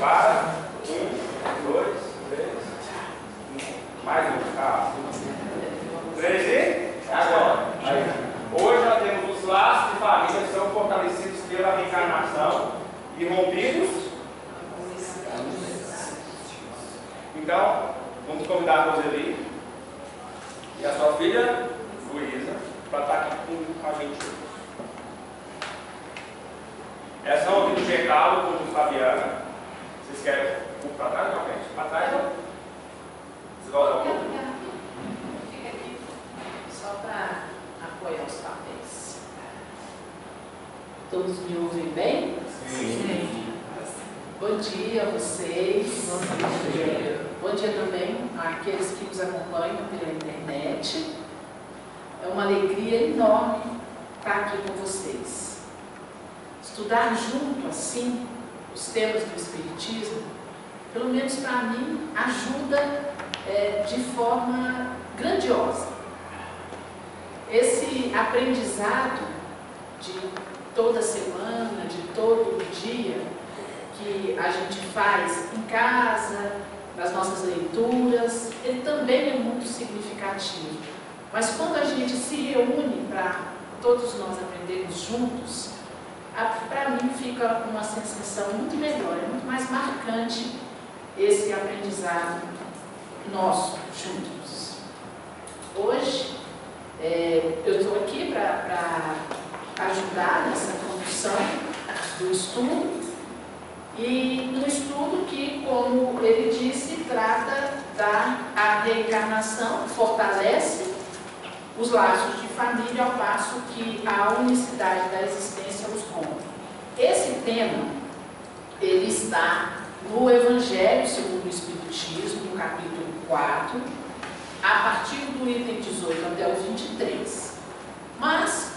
Prepara. 1, 2, 3. Mais um. Tá. 3 e agora. Aí. Hoje nós temos os laços de família que são fortalecidos pela reencarnação e rompidos. Então, vamos convidar a Roseli e a sua filha, Luísa, para estar aqui com a gente hoje. Elas estão aqui no Geraldo, com o Fabiana. Vocês querem um para trás? Não, gente. Para trás, não. Vocês vão dar um pouco? Fica aqui só para apoiar os papéis. Todos me ouvem bem? Sim. Bom dia a vocês. Bom dia. Bom dia também àqueles que nos acompanham pela internet. É uma alegria enorme estar aqui com vocês. Estudar junto, assim, os temas do Espiritismo, pelo menos para mim, ajuda de forma grandiosa. Esse aprendizado de toda semana, de todo dia, que a gente faz em casa, nas nossas leituras, ele também é muito significativo. Mas quando a gente se reúne para todos nós aprendermos juntos, para mim fica uma sensação muito melhor, é muito mais marcante esse aprendizado nosso juntos. Hoje, eu estou aqui para ajudar nessa condução do estudo, e no estudo que, como ele disse, trata da reencarnação, fortalece os laços de família, ao passo que a unicidade da existência os rompe. Esse tema, ele está no Evangelho segundo o Espiritismo, no capítulo 4, a partir do item 18 até o 23. Mas,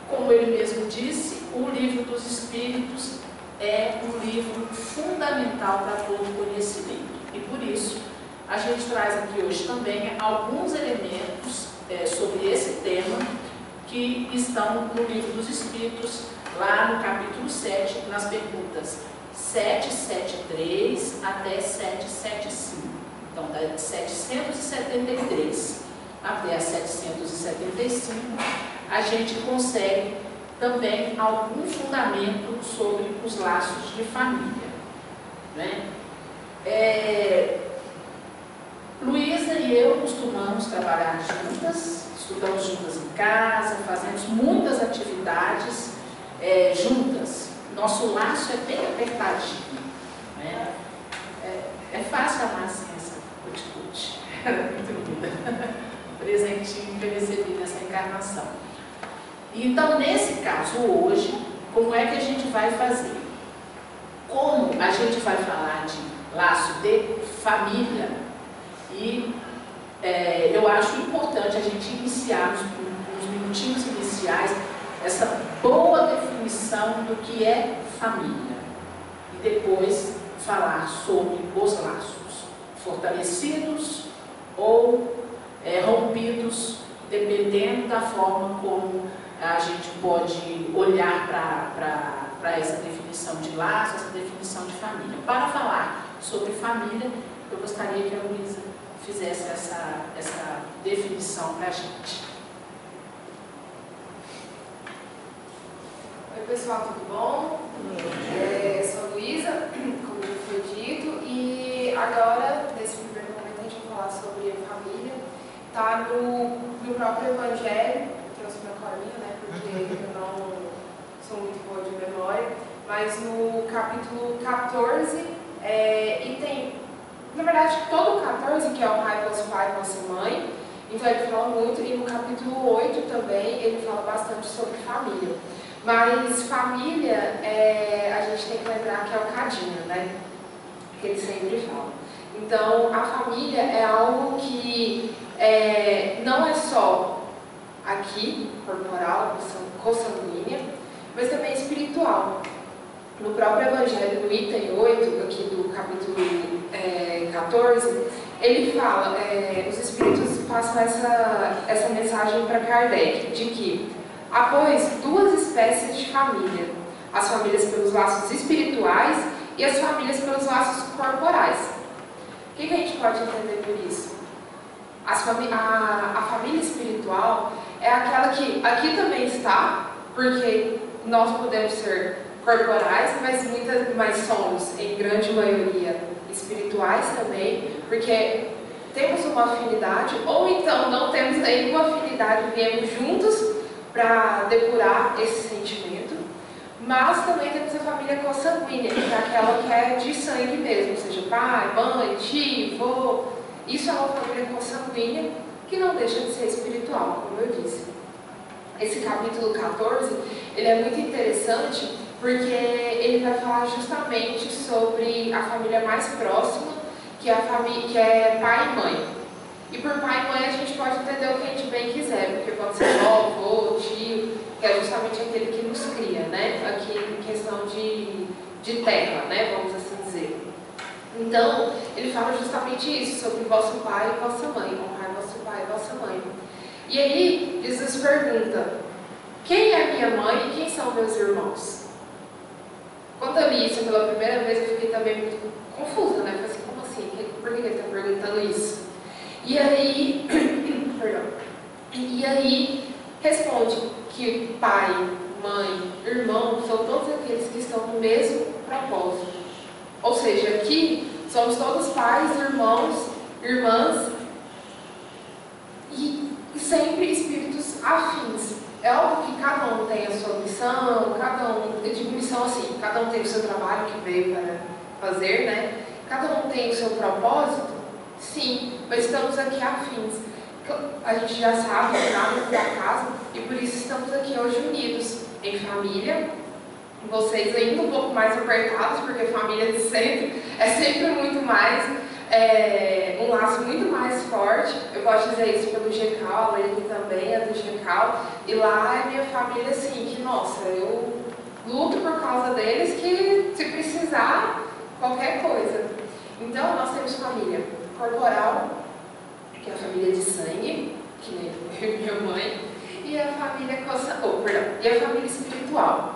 como ele mesmo disse, o Livro dos Espíritos é um livro fundamental para todo conhecimento. E por isso, a gente traz aqui hoje também alguns elementos sobre esse tema que estão no Livro dos Espíritos, lá no capítulo 7, nas perguntas 773 até 775. Então, da 773 até a 775, a gente consegue também algum fundamento sobre os laços de família, né? Luísa e eu costumamos trabalhar juntas, estudamos juntas em casa, fazemos muitas atividades juntas. Nosso laço é bem apertadinho, né? É fácil amar assim essa cuti-cuti. Muito linda. Presentinho que eu recebi nessa encarnação. Então, nesse caso hoje, como é que a gente vai fazer? Como a gente vai falar de laço de família, e eu acho importante a gente iniciar nos minutinhos iniciais essa boa definição do que é família, e depois falar sobre os laços fortalecidos ou rompidos, dependendo da forma como a gente pode olhar para essa definição de laço, essa definição de família. Para falar sobre família, eu gostaria que a Luísa fizesse essa definição para a gente. Oi pessoal, tudo bom? Sou a Luísa, como já foi dito, e agora, nesse primeiro momento, a gente vai falar sobre a família. Está no próprio Evangelho, eu trouxe minha colinha, né, porque eu não sou muito boa de memória, mas no capítulo 14, e tem, na verdade, todo o 14, que é o pai plus pai plus mãe, então ele fala muito, e no capítulo 8 também ele fala bastante sobre família. Mas família, a gente tem que lembrar que é o cadinho, né? Que ele sempre fala. Então, a família é algo que não é só aqui, corporal, consanguínea, mas também espiritual. No próprio Evangelho, no item 8, aqui do capítulo 14, ele fala, os espíritos passam essa mensagem para Kardec, de que após duas espécies de família, as famílias pelos laços espirituais e as famílias pelos laços corporais. O que a gente pode entender por isso? A família espiritual é aquela que aqui também está, porque nós podemos ser corporais, mas somos, em grande maioria, espirituais também, porque temos uma afinidade, ou então não temos nenhuma afinidade, viemos juntos para depurar esse sentimento, mas também temos a família consanguínea, que é aquela que é de sangue mesmo, ou seja, pai, mãe, tio, avô. Isso é uma família consanguínea que não deixa de ser espiritual, como eu disse. Esse capítulo 14, ele é muito interessante porque ele vai falar justamente sobre a família mais próxima, que é pai e mãe. E por pai e mãe a gente pode entender o que a gente bem quiser, porque pode ser avô, tio, que é justamente aquele que nos cria, né? Aqui em questão de terra, né? Vamos assim dizer. Então, ele fala justamente isso, sobre vosso pai e vossa mãe, honrar vosso pai e vossa mãe. E aí, Jesus pergunta, quem é minha mãe e quem são meus irmãos? Quando eu li isso pela primeira vez, eu fiquei também muito confusa, né? Falei assim, como assim? Por que ele está perguntando isso? E aí, responde que pai, mãe, irmão, são todos aqueles que estão no mesmo propósito. Ou seja, aqui somos todos pais, irmãos, irmãs e sempre espíritos afins. É óbvio que cada um tem a sua missão, eu digo missão assim, cada um tem o seu trabalho que veio para fazer, né? Cada um tem o seu propósito, sim, mas estamos aqui afins. A gente já sabe, nada por acaso, e por isso estamos aqui hoje unidos em família. Vocês ainda um pouco mais apertados, porque família de sempre é sempre muito mais, um laço muito mais forte. Eu posso dizer isso pelo GECAL, ele também é do GECAL, e lá é minha família assim, que nossa, eu luto por causa deles, que se precisar, qualquer coisa. Então nós temos família corporal, que é a família de sangue, que nem eu e minha mãe, e a família e a família espiritual.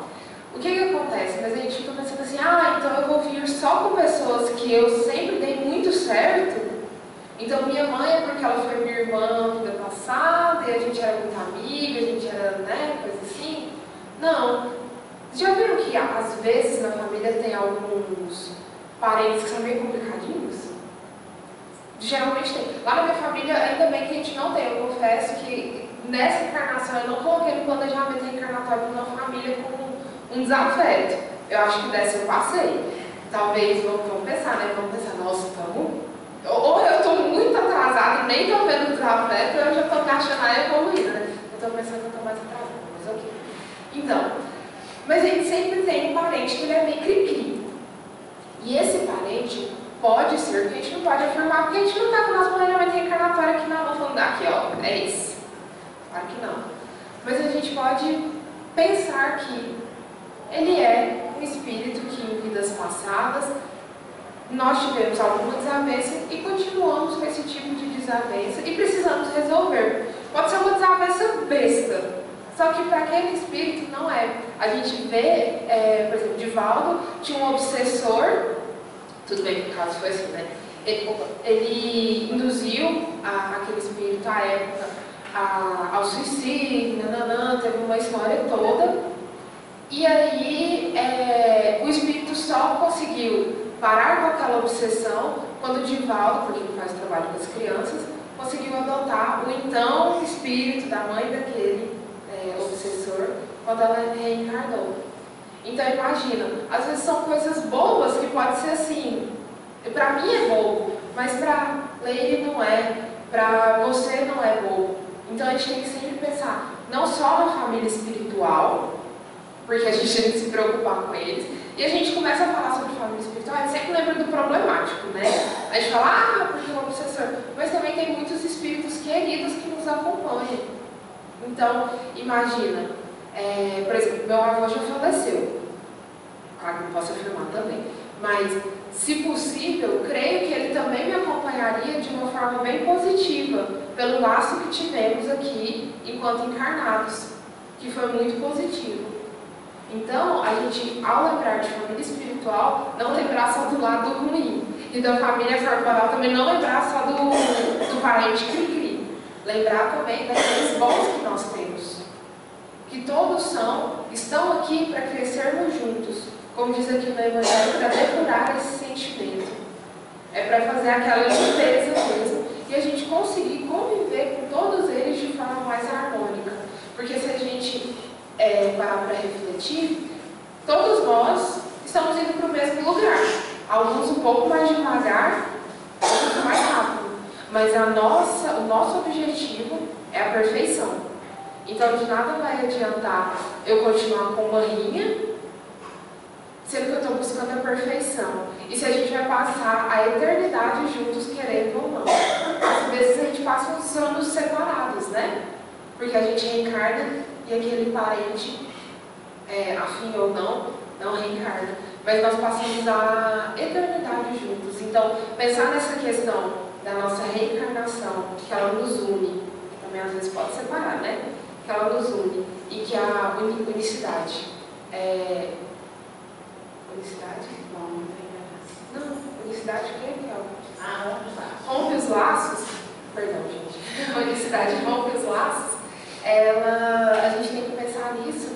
O que acontece? Mas a gente fica pensando assim, então eu vou vir só com pessoas que eu sempre dei muito certo. Então minha mãe é porque ela foi minha irmã na vida passada, e a gente era muito amiga, a gente era, né, coisa assim. Não. Já viram que às vezes na família tem alguns parentes que são meio complicadinhos? Geralmente tem. Lá na minha família, ainda bem que a gente não tem. Eu confesso que nessa encarnação eu não coloquei no planejamento reencarnatório de uma família com um desafeto. Eu acho que dessa eu passei. Talvez, vamos pensar, né? Vamos pensar, nossa, ou eu estou muito atrasada e nem estou vendo o desafeto, ou eu já estou me achando evoluída, né? Eu estou pensando que eu estou mais atrasada, mas ok. Então, mas a gente sempre tem um parente que ele é meio cri-cri. E esse parente pode ser, que a gente não pode afirmar, porque a gente não está com o nosso planejamento reencarnatório aqui na mão, falando aqui, ó, é isso. Claro que não. Mas a gente pode pensar que ele é um espírito que em vidas passadas nós tivemos alguma desavença e continuamos com esse tipo de desavença e precisamos resolver. Pode ser uma desavença besta, só que para aquele espírito não é. A gente vê, por exemplo, Divaldo tinha um obsessor, tudo bem que o caso foi assim, né? Ele induziu aquele espírito à época ao suicídio, teve uma história toda. E aí o espírito só conseguiu parar com aquela obsessão quando o Divaldo, porque ele faz trabalho com as crianças, conseguiu adotar o então espírito da mãe daquele obsessor quando ela reencarnou. Então imagina, às vezes são coisas bobas que pode ser assim, para mim é bobo, mas para Leire não é, para você não é bobo. Então a gente tem que sempre pensar, não só na família espiritual, porque a gente tem que se preocupar com eles, e a gente começa a falar sobre família espiritual, a gente sempre lembra do problemático, né? A gente fala, porque é um obsessor, mas também tem muitos espíritos queridos que nos acompanham. Então, imagina, por exemplo, meu avô já faleceu, claro que não posso afirmar também, mas, se possível, creio que ele também me acompanharia de uma forma bem positiva, pelo laço que tivemos aqui enquanto encarnados, que foi muito positivo. Então, a gente, ao lembrar de família espiritual, não lembrar só do lado ruim. E da família corporal também não lembrar só do parente cri-cri. Lembrar também daqueles bons que nós temos. Que todos estão aqui para crescermos juntos. Como diz aqui no Evangelho, para depurar esse sentimento. É para fazer aquela limpeza mesmo. E a gente conseguir conviver com todos eles de forma mais harmônica. Porque se a gente parar para refletir, todos nós estamos indo para o mesmo lugar. Alguns um pouco mais devagar, outros mais rápido. Mas o nosso objetivo é a perfeição. Então de nada vai adiantar eu continuar com uma rinha, sendo que eu estou buscando a perfeição. E se a gente vai passar a eternidade juntos, querendo ou não. Às vezes a gente passa uns anos separados, né? Porque a gente reencarna e aquele parente, afim ou não reencarna. Mas nós passamos a eternidade juntos. Então, pensar nessa questão da nossa reencarnação, que ela nos une, também às vezes pode separar, né? Que ela nos une, e que a unicidade unicidade? Não, unicidade o que é? Rompe os laços. Perdão, gente. A unicidade rompe os laços. A gente tem que pensar nisso,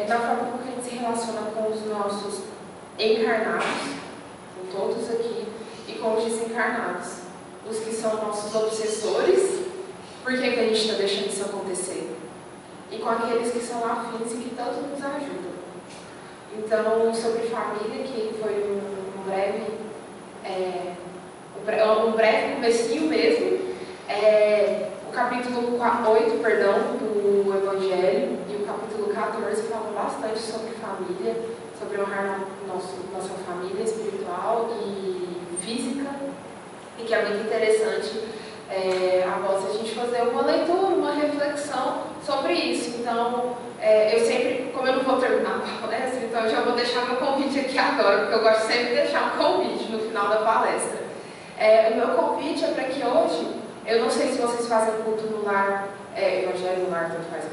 na forma como a gente se relaciona com os nossos encarnados, com todos aqui, e com os desencarnados. Os que são nossos obsessores, por que a gente está deixando isso acontecer? E com aqueles que são afins e que tanto nos ajudam. Então, sobre família, que foi um breve comecinho mesmo, o capítulo 8, do Evangelho, e o capítulo 14 falam bastante sobre família, sobre honrar nossa família espiritual e física, e que é muito interessante após a gente fazer uma leitura, uma reflexão sobre isso. Então, eu sempre, como eu não vou terminar a palestra, então eu já vou deixar meu convite aqui agora, porque eu gosto sempre de deixar um convite no final da palestra. O meu convite é para que hoje, eu não sei se vocês fazem culto no lar, Evangelho no lar, tanto faz,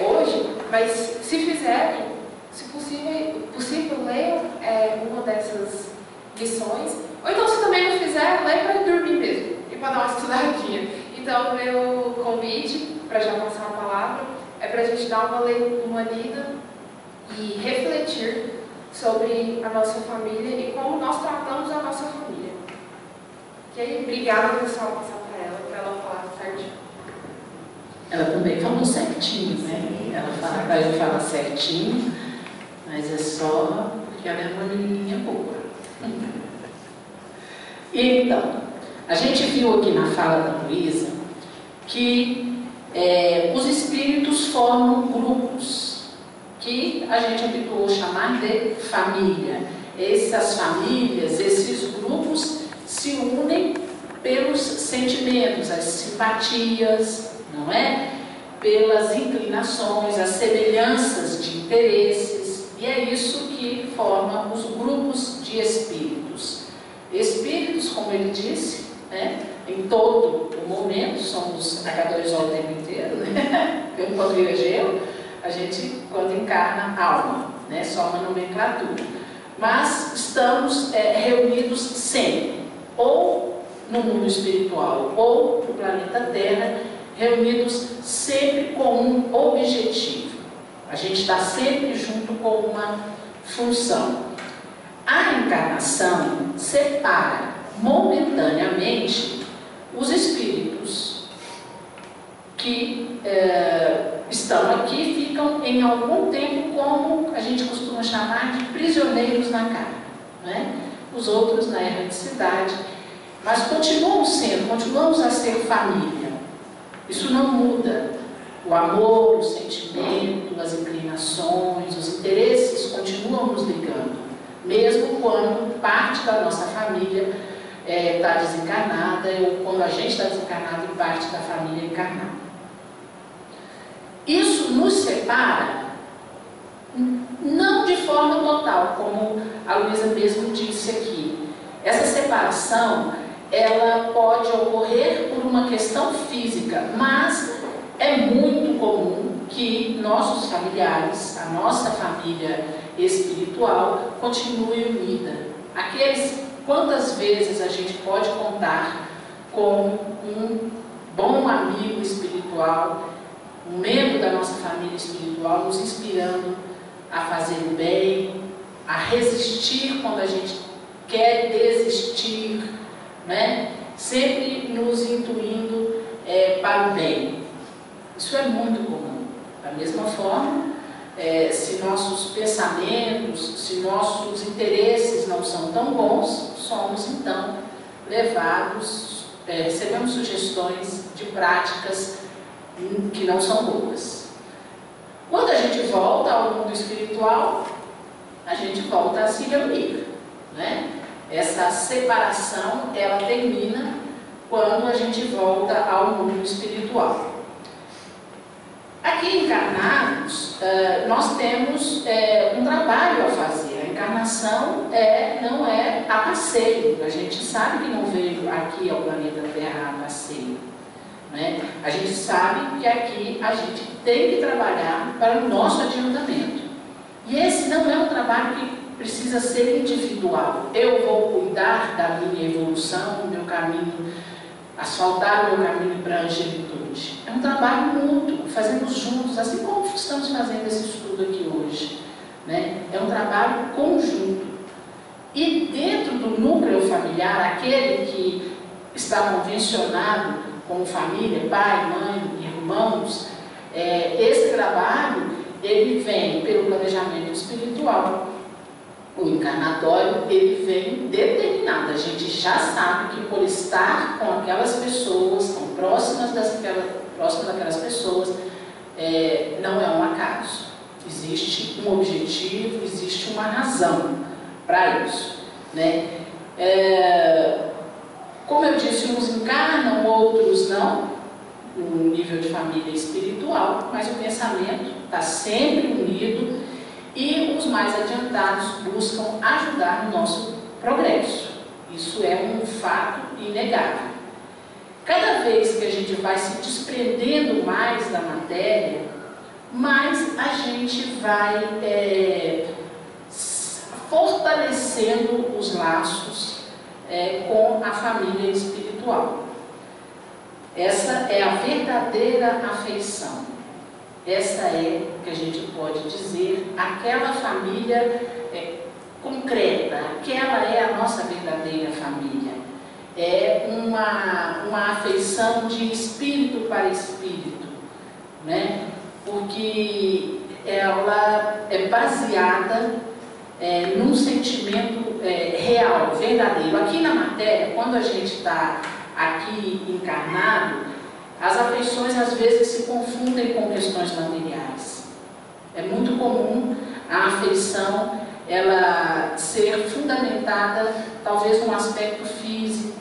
hoje, mas se fizerem, se possível leiam uma dessas lições, ou então se também não fizer, leia para dormir mesmo, e para dar uma estudadinha. Então, meu convite, para já passar a palavra, é para a gente dar uma lida e refletir sobre a nossa família e como nós tratamos a nossa família. Ok? Obrigada, pessoal, passar para ela falar certinho. Ela também falou certinho, né? Ela fala para eu falar certinho, mas é só porque ela é uma menininha boa. Então, a gente viu aqui na fala da Luísa que os espíritos formam grupos que a gente habituou a chamar de família. Essas famílias, esses grupos se unem pelos sentimentos, as simpatias, não é? Pelas inclinações, as semelhanças de interesses, e é isso que forma os grupos de espíritos. Espíritos, como ele disse, né? Em todo o momento, somos H2O o tempo inteiro, né? Pelo poder Egeu, a gente, quando encarna, alma, né? Só uma nomenclatura. Mas estamos reunidos sempre, ou no mundo espiritual, ou no planeta Terra, reunidos sempre com um objetivo. A gente está sempre junto com uma função. A reencarnação separa momentaneamente os espíritos que estão aqui, ficam em algum tempo como a gente costuma chamar de prisioneiros na carne, né? Os outros na erraticidade, mas continuamos a ser família. Isso não muda. O amor, o sentimento, as inclinações, os interesses continuam nos ligando, mesmo quando parte da nossa família está desencarnada, ou quando a gente está desencarnado e parte da família encarnada. Isso nos separa, não de forma total, como a Luísa mesmo disse aqui. Essa separação, ela pode ocorrer por uma questão física, mas é muito comum que nossos familiares, a nossa família espiritual, continue unida. Quantas vezes a gente pode contar com um bom amigo espiritual, um membro da nossa família espiritual, nos inspirando a fazer o bem, a resistir quando a gente quer desistir, né? Sempre nos intuindo para o bem. Isso é muito comum. Da mesma forma, se nossos pensamentos, se nossos interesses não são tão bons, somos então levados, recebemos sugestões de práticas que não são boas. Quando a gente volta ao mundo espiritual, a gente volta a se reunir, né? Essa separação, ela termina quando a gente volta ao mundo espiritual. Aqui encarnados, nós temos um trabalho a fazer. A encarnação não é a passeio. A gente sabe que não veio aqui ao planeta Terra a passeio, né? A gente sabe que aqui a gente tem que trabalhar para o nosso adiantamento. E esse não é um trabalho que precisa ser individual. Eu vou cuidar da minha evolução, do meu caminho, asfaltar o meu caminho para a angelitude. É um trabalho mútuo, fazemos juntos, assim como estamos fazendo esse estudo aqui hoje, né? É um trabalho conjunto. E dentro do núcleo familiar, aquele que está convencionado como família, pai, mãe, irmãos, esse trabalho, ele vem pelo planejamento espiritual. O encarnatório, ele vem determinado. A gente já sabe que por estar com aquelas pessoas, tão próximas daquelas pessoas, não é um acaso. Existe um objetivo, existe uma razão para isso, né? Como eu disse, uns encarnam, outros não, no nível de família espiritual, mas o pensamento está sempre unido e os mais adiantados buscam ajudar no nosso progresso. Isso é um fato inegável. Cada vez que a gente vai se desprendendo mais da matéria, mais a gente vai fortalecendo os laços com a família espiritual. Essa é a verdadeira afeição. Essa é, que a gente pode dizer, aquela família concreta, aquela é a nossa verdadeira família. É uma afeição de espírito para espírito, né? Porque ela é baseada num sentimento real, verdadeiro. Aqui na matéria, quando a gente está aqui encarnado, as afeições às vezes se confundem com questões materiais. É muito comum a afeição ela ser fundamentada talvez num aspecto físico,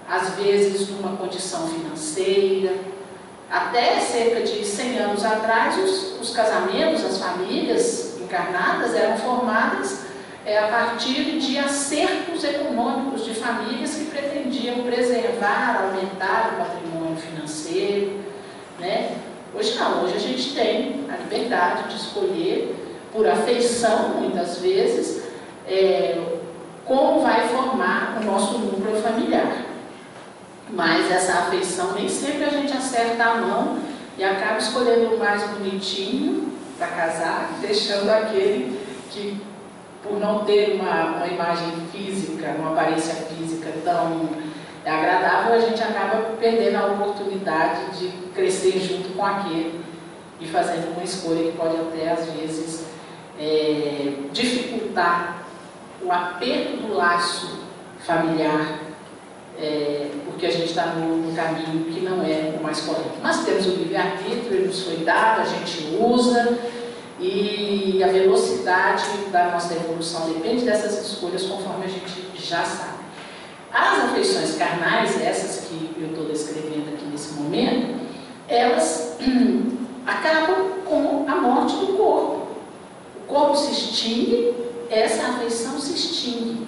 às vezes numa condição financeira. Até cerca de 100 anos atrás, os casamentos, as famílias encarnadas eram formadas a partir de acertos econômicos de famílias que pretendiam preservar, aumentar o patrimônio financeiro, né? Hoje não, hoje a gente tem a liberdade de escolher, por afeição muitas vezes, como vai formar o nosso núcleo familiar. Mas essa afeição nem sempre a gente acerta a mão e acaba escolhendo o mais bonitinho para casar, deixando aquele que, por não ter uma imagem física, uma aparência física tão agradável, a gente acaba perdendo a oportunidade de crescer junto com aquele e fazendo uma escolha que pode até, às vezes, dificultar o aperto do laço familiar, porque a gente está no caminho que não é o mais correto. Mas temos o livre-arbítrio, ele nos foi dado, a gente usa, e a velocidade da nossa evolução depende dessas escolhas, conforme a gente já sabe. As afeições carnais, essas que eu estou descrevendo aqui nesse momento, elas acabam com a morte do corpo. O corpo se extingue, essa afeição se extingue,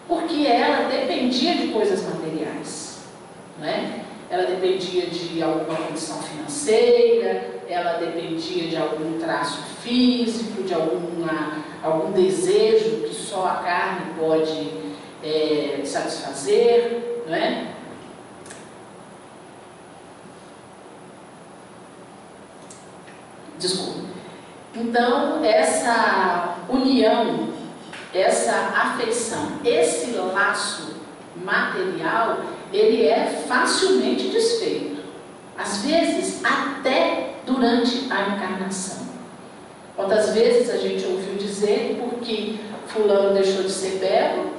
porque ela dependia de coisas materiais, né? Ela dependia de alguma condição financeira, ela dependia de algum traço físico, de algum desejo que só a carne pode satisfazer, não é? Desculpa. Então, essa união, essa afeição, esse laço material, ele é facilmente desfeito. Às vezes, até durante a encarnação. Quantas vezes a gente ouviu dizer porque fulano deixou de ser belo,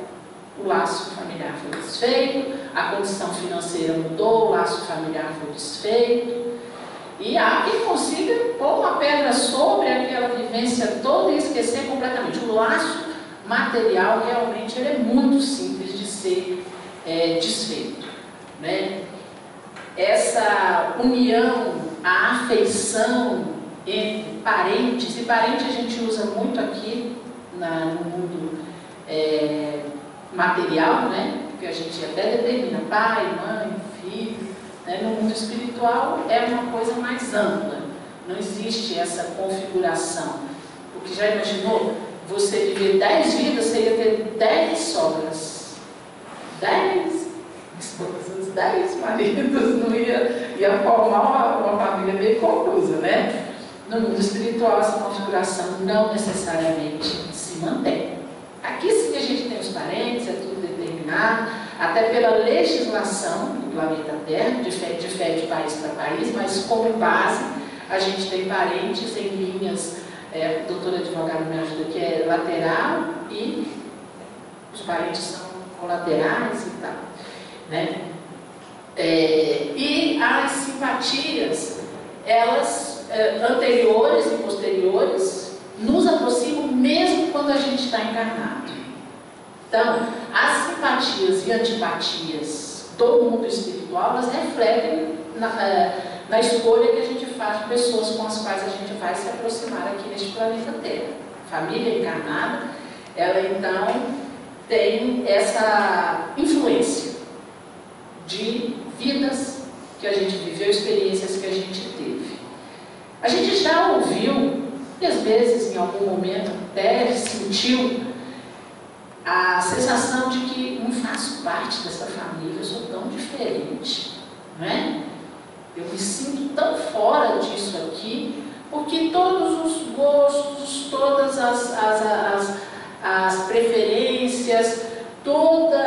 o laço familiar foi desfeito, a condição financeira mudou, o laço familiar foi desfeito. E há quem consiga pôr uma pedra sobre aquela vivência toda e esquecer completamente. O laço material realmente ele é muito simples de ser desfeito, né? Essa união, a afeição entre parentes, e parente a gente usa muito aqui no mundo material, né? Porque a gente até determina pai, mãe, filho, né? No mundo espiritual é uma coisa mais ampla, não existe essa configuração, porque já imaginou, você viver 10 vidas, você ia ter 10 sogras, 10 esposas, 10 maridos, não ia formar uma família meio confusa, né? No mundo espiritual, essa configuração não necessariamente se mantém. Aqui sim a gente tem os parentes, é tudo determinado, até pela legislação do planeta Terra, difere de país para país, mas como base, a gente tem parentes em linhas, a doutora advogada me ajuda, que é lateral, e os parentes são colaterais e tal, né? E as simpatias, elas anteriores e posteriores, nos aproximam mesmo quando a gente está encarnado. Então, as simpatias e antipatias do mundo espiritual, elas refletem na escolha que a gente faz de pessoas com as quais a gente vai se aproximar aqui neste planeta Terra. Família encarnada, ela então tem essa influência de vidas que a gente viveu, experiências que a gente teve. A gente já ouviu, e às vezes em algum momento até sentiu a sensação de que não faço parte dessa família, eu sou tão diferente, não é? Eu me sinto tão fora disso aqui, porque todos os gostos, todas as preferências, todos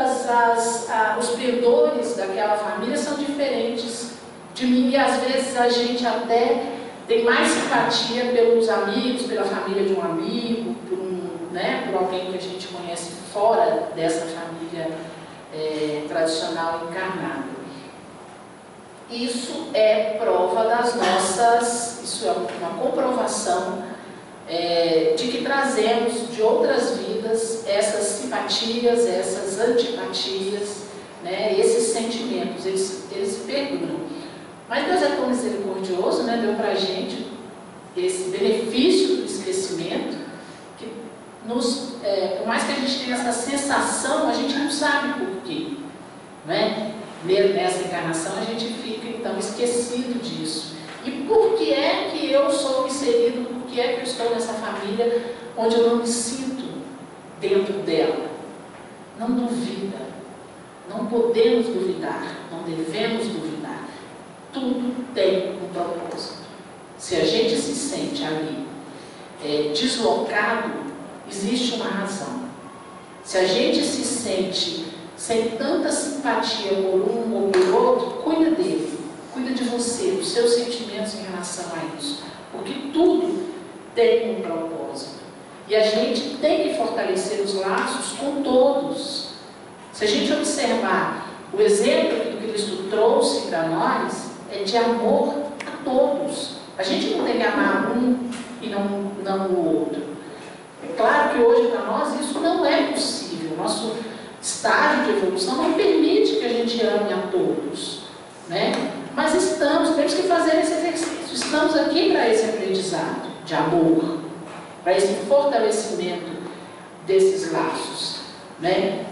os pendores daquela família são diferentes de mim, e às vezes a gente até tem mais simpatia pelos amigos, pela família de um amigo, por alguém que a gente conhece fora dessa família tradicional encarnada. Isso é prova isso é uma comprovação de que trazemos de outras vidas essas simpatias, essas antipatias, né, esses sentimentos, eles perduram. Mas Deus é tão misericordioso, né, deu para a gente esse benefício do esquecimento, que por mais que a gente tenha essa sensação, a gente não sabe por quê, né? Nessa encarnação a gente fica então esquecido disso. E por que é que eu sou inserido, por que é que eu estou nessa família onde eu não me sinto dentro dela? Não duvida, não podemos duvidar, não devemos duvidar. Tudo tem um propósito. Se a gente se sente ali deslocado, existe uma razão. Se a gente se sente sem tanta simpatia por um ou por outro, cuida dele, cuida de você, dos seus sentimentos em relação a isso, porque tudo tem um propósito. E a gente tem que fortalecer os laços com todos. Se a gente observar o exemplo que Cristo trouxe para nós, é de amor a todos. A gente não tem que amar um e não o outro. É claro que hoje para nós isso não é possível. Nosso estágio de evolução não permite que a gente ame a todos, né? Mas temos que fazer esse exercício. Estamos aqui para esse aprendizado de amor, para esse fortalecimento desses laços, né?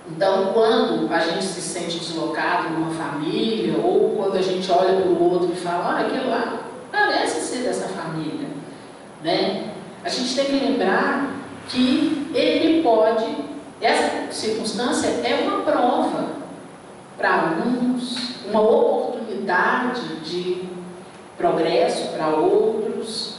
Então, quando a gente se sente deslocado numa família, ou quando a gente olha para o outro e fala, olha aquilo lá, parece ser dessa família, né? A gente tem que lembrar que ele pode, essa circunstância é uma prova para uns, uma oportunidade de progresso para outros,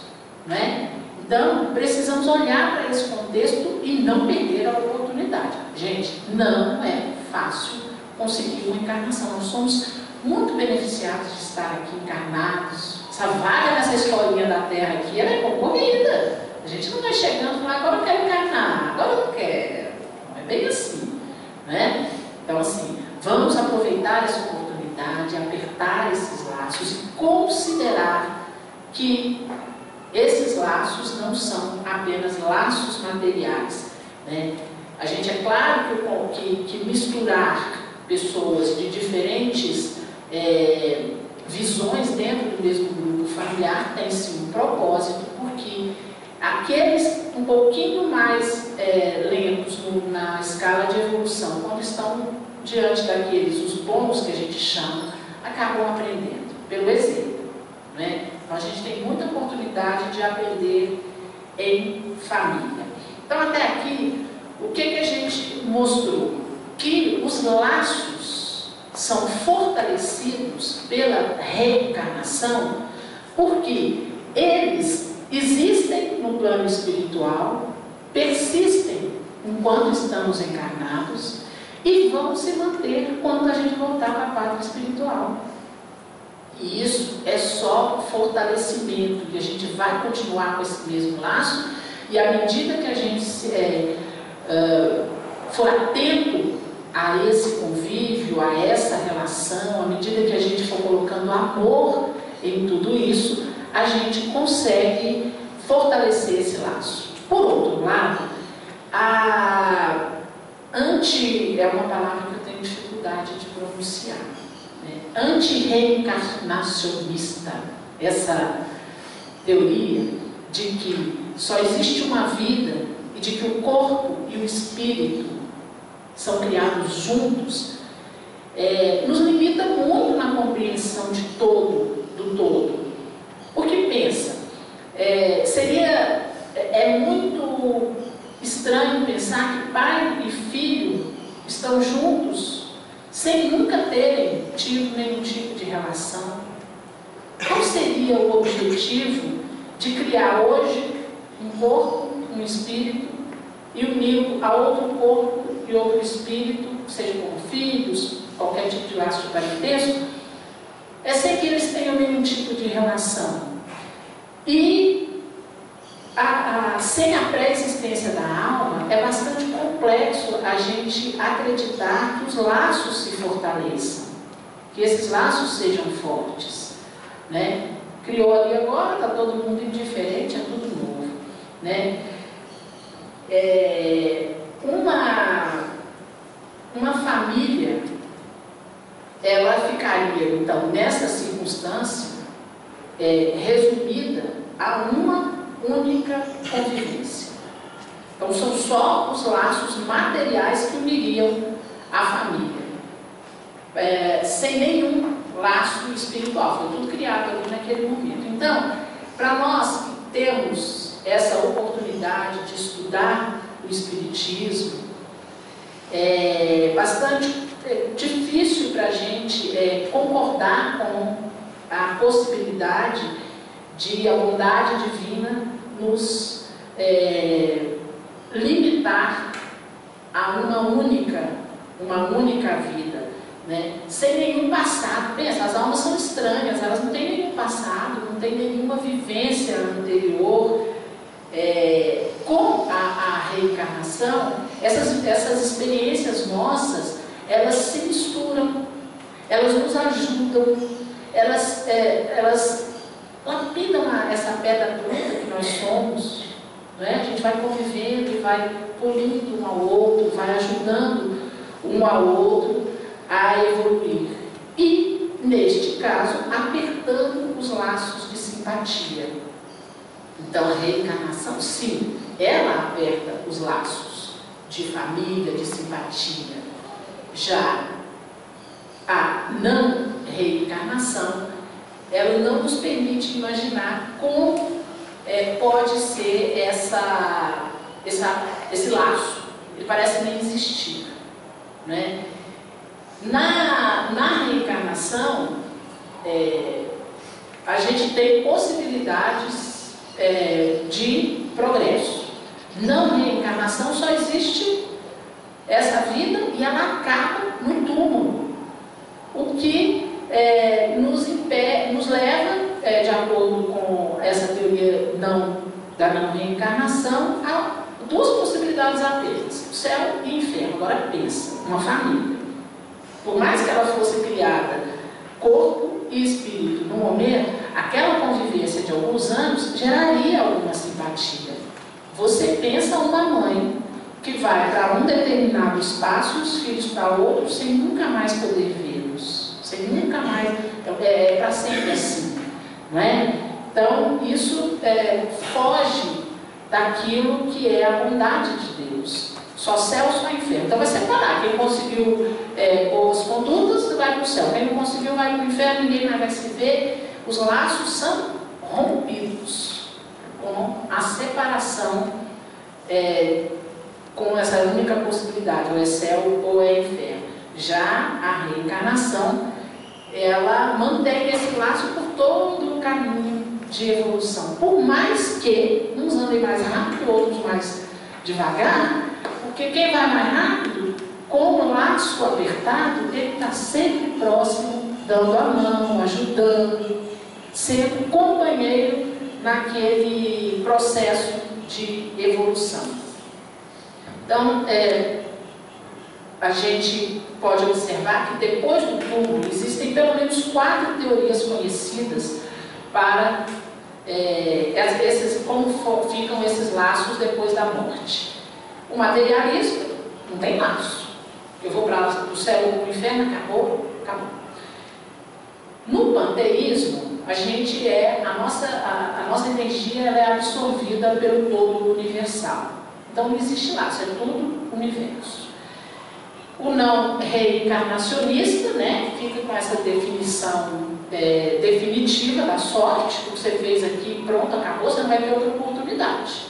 né? Então, precisamos olhar para esse contexto e não perder a oportunidade. Gente, não é fácil conseguir uma encarnação. Nós somos muito beneficiados de estar aqui encarnados. Essa vaga nessa historinha da Terra aqui, ela é concorrida. A gente não vai chegando e falar, agora eu quero encarnar, agora eu não quero. Não é bem assim, né? Então, assim, vamos aproveitar essa oportunidade, apertar esses laços e considerar que esses laços não são apenas laços materiais, né? A gente, é claro que misturar pessoas de diferentes visões dentro do mesmo grupo familiar tem sim um propósito, porque aqueles um pouquinho mais lentos na escala de evolução, quando estão diante daqueles, os bons que a gente chama, acabam aprendendo pelo exemplo, né? Então a gente tem muita oportunidade de aprender em família. Então até aqui, o que a gente mostrou? Que os laços são fortalecidos pela reencarnação, porque eles existem no plano espiritual, persistem enquanto estamos encarnados e vão se manter quando a gente voltar para a pátria espiritual. E isso é só fortalecimento, que a gente vai continuar com esse mesmo laço, e à medida que a gente for atento a esse convívio, a essa relação, à medida que a gente for colocando amor em tudo isso, a gente consegue fortalecer esse laço. Por outro lado, é uma palavra que eu tenho dificuldade de pronunciar, né? Antirreencarnacionista, essa teoria de que só existe uma vida e de que o corpo e o espírito são criados juntos, nos limita muito na compreensão do todo. Porque pensa, é muito estranho pensar que pai e filho estão juntos sem nunca terem tido nenhum tipo de relação. Qual seria o objetivo de criar hoje um corpo, um espírito e unir a outro corpo e outro espírito, seja como filhos, qualquer tipo de laço de parentesco, sem que eles tenham nenhum tipo de relação? E sem a pré-existência da alma, é bastante complexo a gente acreditar que os laços se fortaleçam, que esses laços sejam fortes, né? Criou ali agora, está todo mundo indiferente, é tudo novo, né? Uma família, ela ficaria, então, nessa circunstância, resumida a uma única convivência. Então, são só os laços materiais que uniriam a família, sem nenhum laço espiritual. Foi tudo criado ali naquele momento. Então, para nós que temos essa oportunidade de estudar o Espiritismo, é bastante difícil para a gente concordar com a possibilidade de a bondade divina nos limitar a uma única vida, né? Sem nenhum passado. Pensa, as almas são estranhas, elas não têm nenhum passado, não têm nenhuma vivência anterior. Com a reencarnação, essas experiências nossas, elas se misturam, elas nos ajudam, elas lapidam essa pedra bruta que nós somos, né? A gente vai convivendo e vai polindo um ao outro, vai ajudando um ao outro a evoluir. E, neste caso, apertando os laços de simpatia. Então, a reencarnação, sim, ela aperta os laços de família, de simpatia. Já a não reencarnação, ela não nos permite imaginar como pode ser esse laço. Ele parece nem existir, né? Na reencarnação, a gente tem possibilidades de progresso. Na reencarnação só existe essa vida e ela acaba no túmulo, o que nos leva, de acordo com essa teoria da não reencarnação, a duas possibilidades apenas: o céu e o inferno. Agora pensa, uma família, por mais que ela fosse criada corpo e espírito no momento, aquela convivência de alguns anos geraria alguma simpatia. Você pensa uma mãe que vai para um determinado espaço e os filhos para outro sem nunca mais poder vê-los, sem nunca mais, para sempre assim, não é? Então isso foge daquilo que é a bondade de Deus. Só céu, só inferno. Então vai separar. Quem conseguiu boas condutas vai para o céu. Quem não conseguiu vai para o inferno, ninguém mais vai se ver. Os laços são rompidos com a separação, com essa única possibilidade, ou é céu ou é inferno. Já a reencarnação, ela mantém esse laço por todo o caminho de evolução. Por mais que uns andem mais rápido, outros mais devagar, porque quem vai mais rápido, com o laço apertado, ele está sempre próximo, dando a mão, ajudando, sendo companheiro naquele processo de evolução. Então, a gente pode observar que depois do túmulo existem pelo menos 4 teorias conhecidas para como ficam esses laços depois da morte. O materialista não tem laço. Eu vou para o céu ou para o inferno, acabou. No panteísmo, a nossa energia ela é absorvida pelo todo universal. Então não existe laço, é tudo universo. O não reencarnacionista, né, fica com essa definição definitiva da sorte, o que você fez aqui, pronto, acabou, você não vai ter outra oportunidade.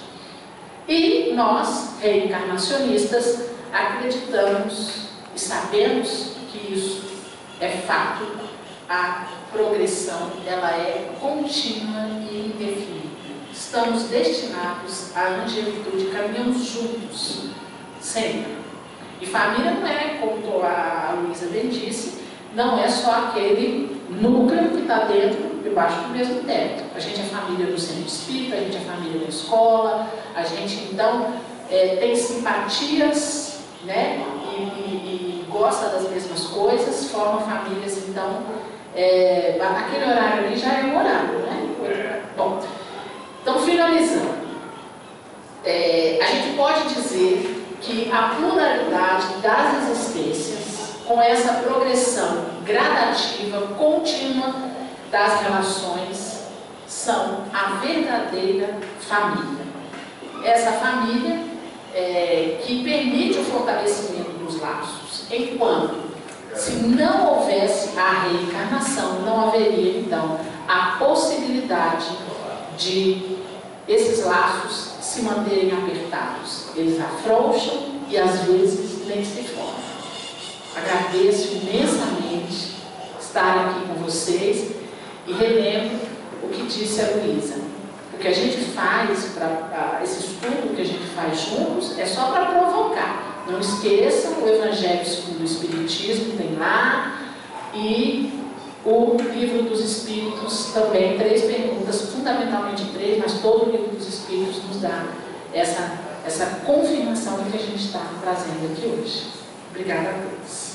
E nós, reencarnacionistas, acreditamos e sabemos que isso é fato. A progressão, ela é contínua e indefinida. Estamos destinados à angelitude, caminhamos juntos, sempre. E família não é, como a Luísa bem disse, não é só aquele núcleo que está debaixo do mesmo teto. A gente é família do centro espírita, a gente é família da escola, a gente então tem simpatias, né, e gosta das mesmas coisas, forma famílias, então aquele horário ali já é um horário, né? Bom, então finalizando, a gente pode dizer que a pluralidade das existências, com essa progressão gradativa, contínua das relações, são a verdadeira família. Essa família que permite o fortalecimento dos laços, enquanto se não houvesse a reencarnação, não haveria então a possibilidade de esses laços se manterem apertados. Eles afrouxam e às vezes nem se formam. Agradeço imensamente estar aqui com vocês e relembro o que disse a Luísa. O que a gente faz, esse estudo que a gente faz juntos, é só para provocar. Não esqueçam, o Evangelho segundo o Espiritismo tem lá, e o Livro dos Espíritos também, 3 perguntas, fundamentalmente 3, mas todo o Livro dos Espíritos nos dá essa confirmação do que a gente está trazendo aqui hoje. Obrigada a todos.